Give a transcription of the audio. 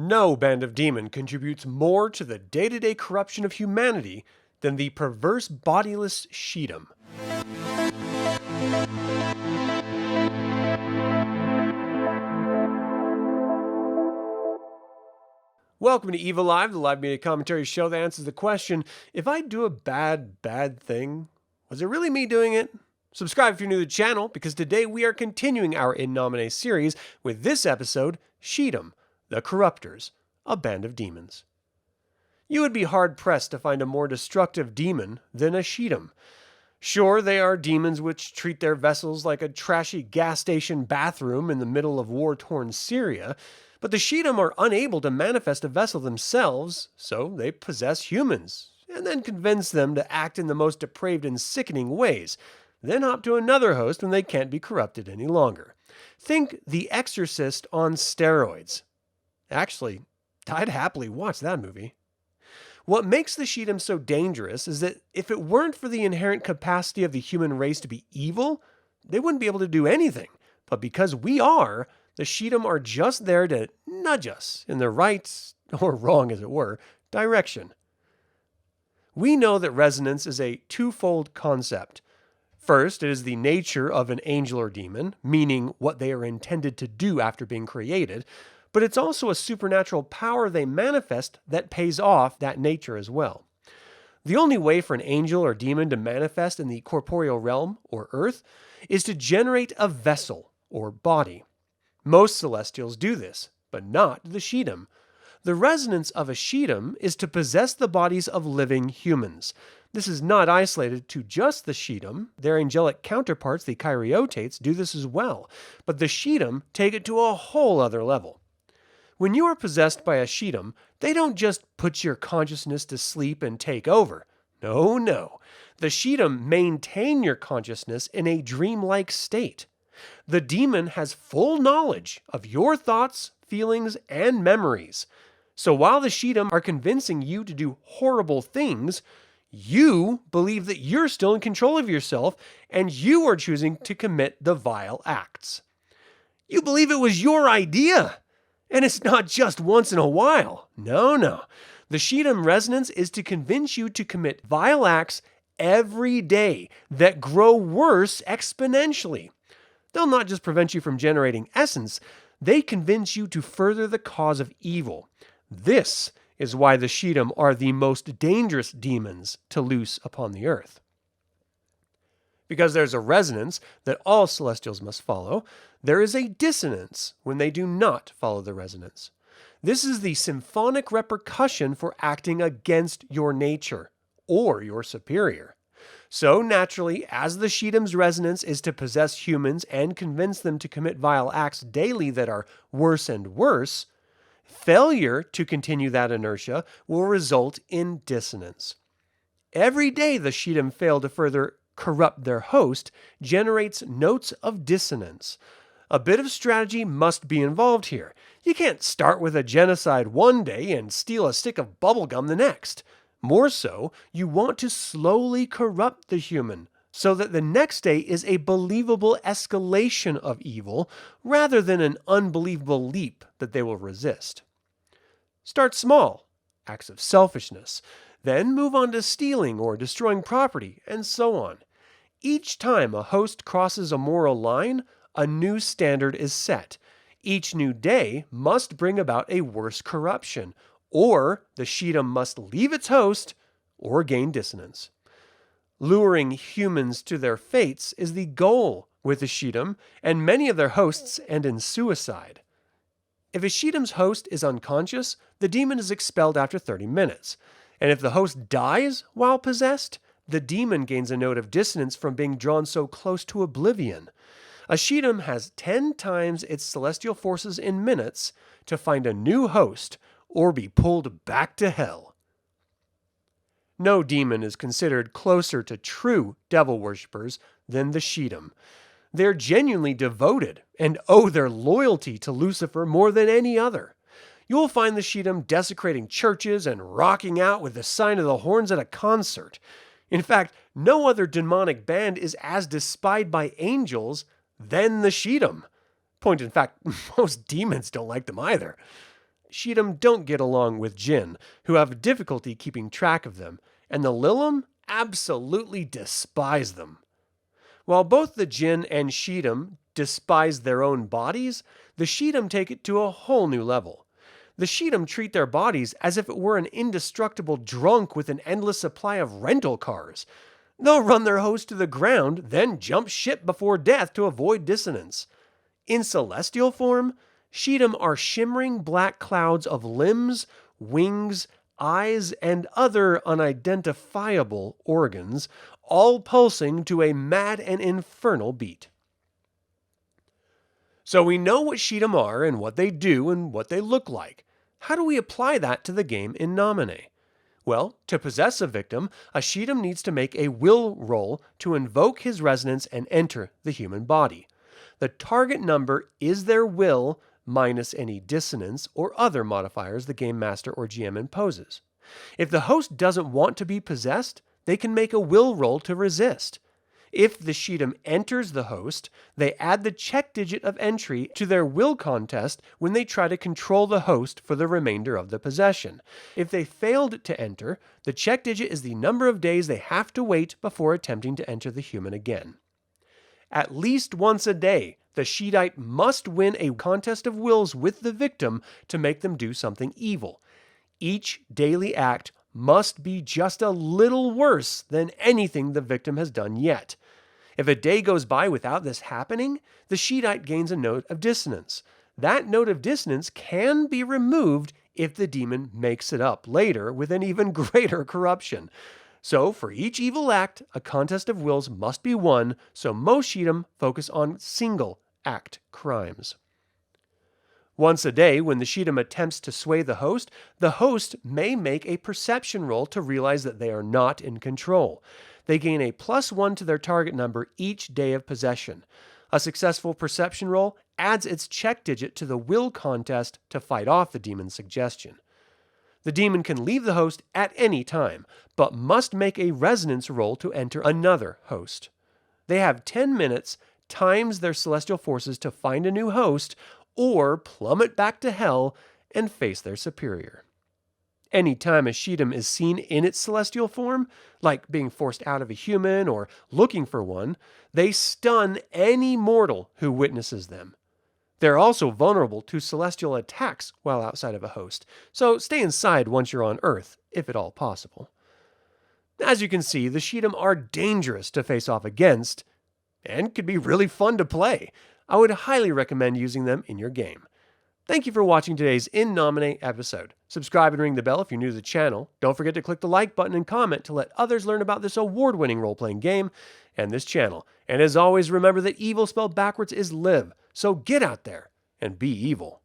No band of demon contributes more to the day-to-day corruption of humanity than the perverse bodiless Shedim. Welcome to Evil Live, the live media commentary show that answers the question, if I do a bad thing, was it really me doing it? Subscribe if you're new to the channel, because today we are continuing our In Nomine series with this episode, Shedim, the Corruptors, a band of demons. You would be hard-pressed to find a more destructive demon than a Shedim. Sure, they are demons which treat their vessels like a trashy gas station bathroom in the middle of war-torn Syria, but the Shedim are unable to manifest a vessel themselves, so they possess humans, and then convince them to act in the most depraved and sickening ways, then hop to another host when they can't be corrupted any longer. Think The Exorcist on steroids. Actually, I'd happily watch that movie. What makes the Shedim so dangerous is that if it weren't for the inherent capacity of the human race to be evil, they wouldn't be able to do anything. But because we are, the Shedim are just there to nudge us in the right, or wrong as it were, direction. We know that resonance is a twofold concept. First, it is the nature of an angel or demon, meaning what they are intended to do after being created, but it's also a supernatural power they manifest that pays off that nature as well. The only way for an angel or demon to manifest in the corporeal realm, or earth, is to generate a vessel, or body. Most celestials do this, but not the Shedim. The resonance of a Shedim is to possess the bodies of living humans. This is not isolated to just the Shedim. Their angelic counterparts, the Courruptors, do this as well, but the Shedim take it to a whole other level. When you are possessed by a Shedim, they don't just put your consciousness to sleep and take over. No. The Shedim maintain your consciousness in a dreamlike state. The demon has full knowledge of your thoughts, feelings, and memories. So while the Shedim are convincing you to do horrible things, you believe that you're still in control of yourself and you are choosing to commit the vile acts. You believe it was your idea. And it's not just once in a while. No. The Shedim resonance is to convince you to commit vile acts every day that grow worse exponentially. They'll not just prevent you from generating essence, they convince you to further the cause of evil. This is why the Shedim are the most dangerous demons to loose upon the earth. Because there's a resonance that all celestials must follow, there is a dissonance when they do not follow the resonance. This is the symphonic repercussion for acting against your nature, or your superior. So naturally, as the Shedim's resonance is to possess humans and convince them to commit vile acts daily that are worse and worse, failure to continue that inertia will result in dissonance. Every day the Shedim fail to further corrupt their host generates notes of dissonance. A bit of strategy must be involved here. You can't start with a genocide one day and steal a stick of bubblegum the next. More so, you want to slowly corrupt the human so that the next day is a believable escalation of evil rather than an unbelievable leap that they will resist. Start small, acts of selfishness, then move on to stealing or destroying property, and so on. Each time a host crosses a moral line, a new standard is set. Each new day must bring about a worse corruption, or the Shedim must leave its host or gain dissonance. Luring humans to their fates is the goal with the Shedim and many of their hosts end in suicide. If a Shedim's host is unconscious, the demon is expelled after 30 minutes. And if the host dies while possessed, the demon gains a note of dissonance from being drawn so close to oblivion. A Shedim has 10 times its celestial forces in minutes to find a new host or be pulled back to hell. No demon is considered closer to true devil worshippers than the Shedim. They're genuinely devoted and owe their loyalty to Lucifer more than any other. You'll find the Shedim desecrating churches and rocking out with the sign of the horns at a concert. In fact, no other demonic band is as despised by angels than the Shedim. Point in fact, most demons don't like them either. Shedim don't get along with Jinn, who have difficulty keeping track of them, and the Lilim absolutely despise them. While both the Jinn and Shedim despise their own bodies, the Shedim take it to a whole new level. The Shedim treat their bodies as if it were an indestructible drunk with an endless supply of rental cars. They'll run their host to the ground, then jump ship before death to avoid dissonance. In celestial form, Shedim are shimmering black clouds of limbs, wings, eyes, and other unidentifiable organs, all pulsing to a mad and infernal beat. So we know what Shedim are and what they do and what they look like. How do we apply that to the game In Nomine? Well, to possess a victim, a Shedim needs to make a will roll to invoke his resonance and enter the human body. The target number is their will minus any dissonance or other modifiers the game master or GM imposes. If the host doesn't want to be possessed, they can make a will roll to resist. If the Shedim enters the host, they add the check digit of entry to their will contest when they try to control the host for the remainder of the possession. If they failed to enter, the check digit is the number of days they have to wait before attempting to enter the human again. At least once a day, the Shedite must win a contest of wills with the victim to make them do something evil. Each daily act must be just a little worse than anything the victim has done yet. If a day goes by without this happening, the Shedite gains a note of dissonance. That note of dissonance can be removed if the demon makes it up later with an even greater corruption. So, for each evil act, a contest of wills must be won, so most Shedim focus on single-act crimes. Once a day, when the Shedim attempts to sway the host may make a perception roll to realize that they are not in control. They gain a +1 to their target number each day of possession. A successful perception roll adds its check digit to the will contest to fight off the demon's suggestion. The demon can leave the host at any time, but must make a resonance roll to enter another host. They have 10 minutes times their celestial forces to find a new host, or plummet back to hell and face their superior. Any time a Shedim is seen in its celestial form, like being forced out of a human or looking for one, they stun any mortal who witnesses them. They're also vulnerable to celestial attacks while outside of a host, so stay inside once you're on Earth, if at all possible. As you can see, the Shedim are dangerous to face off against, and could be really fun to play. I would highly recommend using them in your game. Thank you for watching today's In Nomine episode. Subscribe and ring the bell if you're new to the channel. Don't forget to click the like button and comment to let others learn about this award-winning role-playing game and this channel. And as always, remember that evil spelled backwards is live. So get out there and be evil.